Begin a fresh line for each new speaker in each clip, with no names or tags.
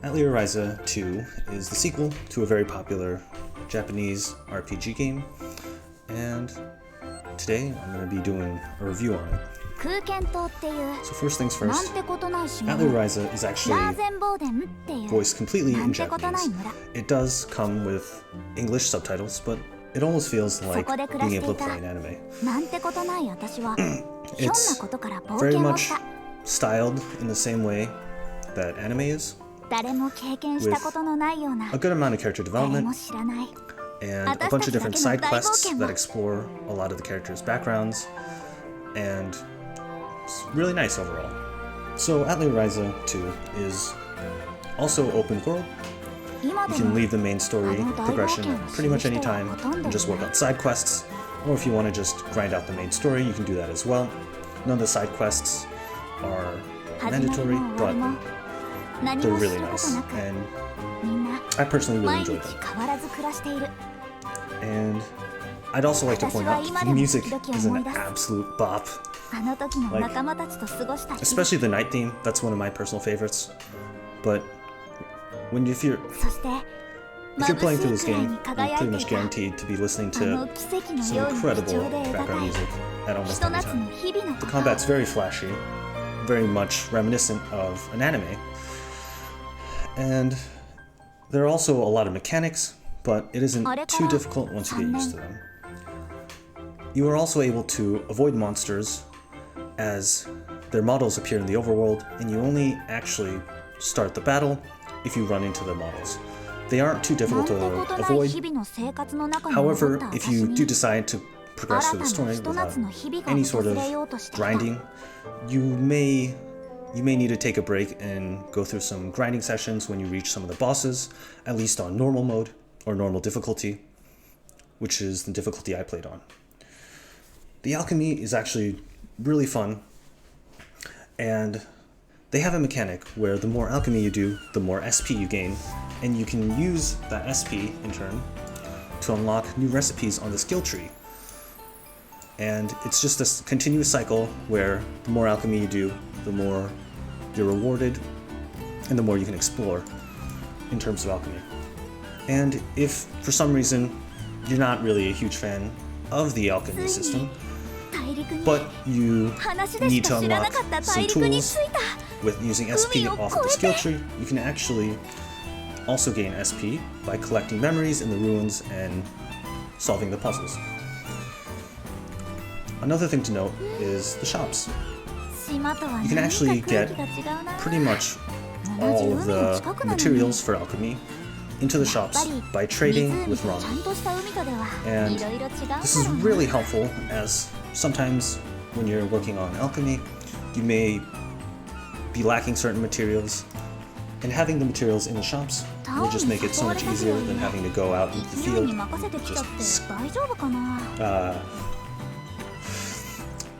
Atelier Ryza 2 is the sequel to a very popular Japanese RPG game, and today I'm going to be doing a review on it. So first things first, Atelier Ryza is actually voiced completely in Japanese. It does come with English subtitles, but it almost feels like being able to play an anime. It's very much styled in the same way that anime is, with a good amount of character development and a bunch of different side quests that explore a lot of the characters' backgrounds, and it's really nice overall. So Atelier Ryza 2 is also open world. You can leave the main story progression pretty much any time and just work on side quests, or if you want to just grind out the main story, you can do that as well. None of the side quests are mandatory, but they're really nice, and I personally really enjoyed them. And I'd also like to point out the music is an absolute bop. Like, especially the night theme, that's one of my personal favorites. But if you're playing through this game, you're pretty much guaranteed to be listening to some incredible background music at almost any time. The combat's very flashy, very much reminiscent of an anime. And there are also a lot of mechanics, but it isn't too difficult once you get used to them. You are also able to avoid monsters as their models appear in the overworld, and you only actually start the battle if you run into the models. They aren't too difficult to avoid. However, if you do decide to progress through the story without any sort of grinding, you may need to take a break and go through some grinding sessions when you reach some of the bosses, at least on normal mode or normal difficulty, which is the difficulty I played on. The Alchemy is actually really fun, and they have a mechanic where the more alchemy you do, the more SP you gain, and you can use that SP in turn to unlock new recipes on the skill tree. And it's just this continuous cycle where the more alchemy you do, the more you're rewarded, and the more you can explore in terms of alchemy. And if for some reason you're not really a huge fan of the alchemy system, but you need to unlock some tools with using SP off of the skill tree, you can actually also gain SP by collecting memories in the ruins and solving the puzzles. Another thing to note is the shops. You can actually get pretty much all of the materials for alchemy into the shops by trading with ramen. And this is really helpful, as sometimes when you're working on alchemy, you may be lacking certain materials, and having the materials in the shops will just make it so much easier than having to go out into the field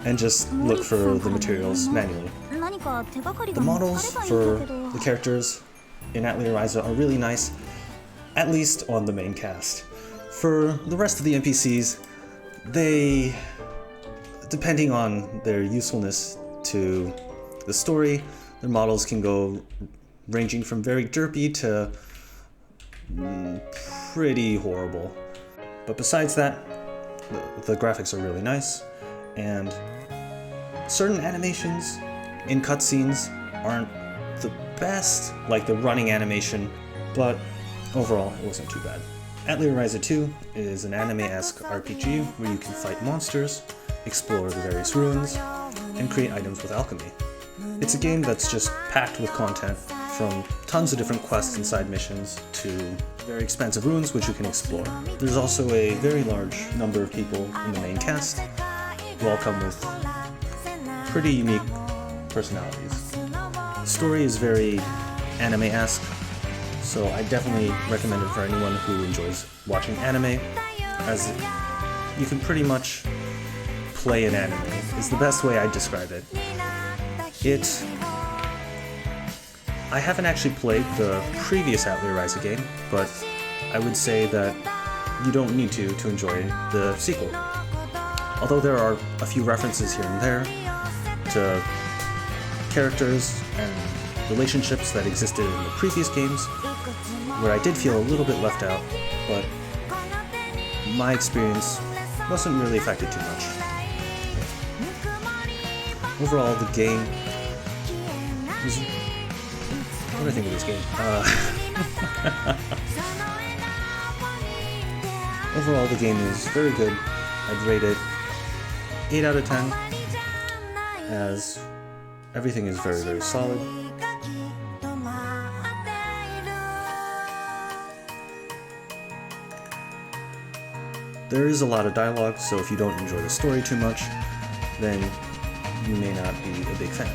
and just look for the materials manually. The models for the characters in Atelier Ryza are really nice, at least on the main cast. For the rest of the NPCs, they, depending on their usefulness to the story, their models can go ranging from very derpy to pretty horrible. But besides that, the graphics are really nice, and certain animations in cutscenes aren't the best, like the running animation, but overall it wasn't too bad. Atelier Ryza 2 is an anime-esque RPG where you can fight monsters, explore the various ruins, and create items with alchemy. It's a game that's just packed with content, from tons of different quests and side missions to very expansive ruins which you can explore. There's also a very large number of people in the main cast who all come with pretty unique personalities. The story is very anime-esque, so I definitely recommend it for anyone who enjoys watching anime, as you can pretty much play an anime, is the best way I'd describe it. I haven't actually played the previous Atelier Ryza game, but I would say that you don't need to enjoy the sequel. Although there are a few references here and there to characters and relationships that existed in the previous games, where I did feel a little bit left out, but my experience wasn't really affected too much. Overall, the game was... What do I think of this game? Overall, the game is very good. I'd rate it 8 out of 10, as everything is very, very solid. There is a lot of dialogue, so if you don't enjoy the story too much, then you may not be a big fan.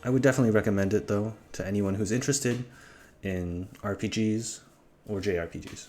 I would definitely recommend it, though, to anyone who's interested in RPGs or JRPGs.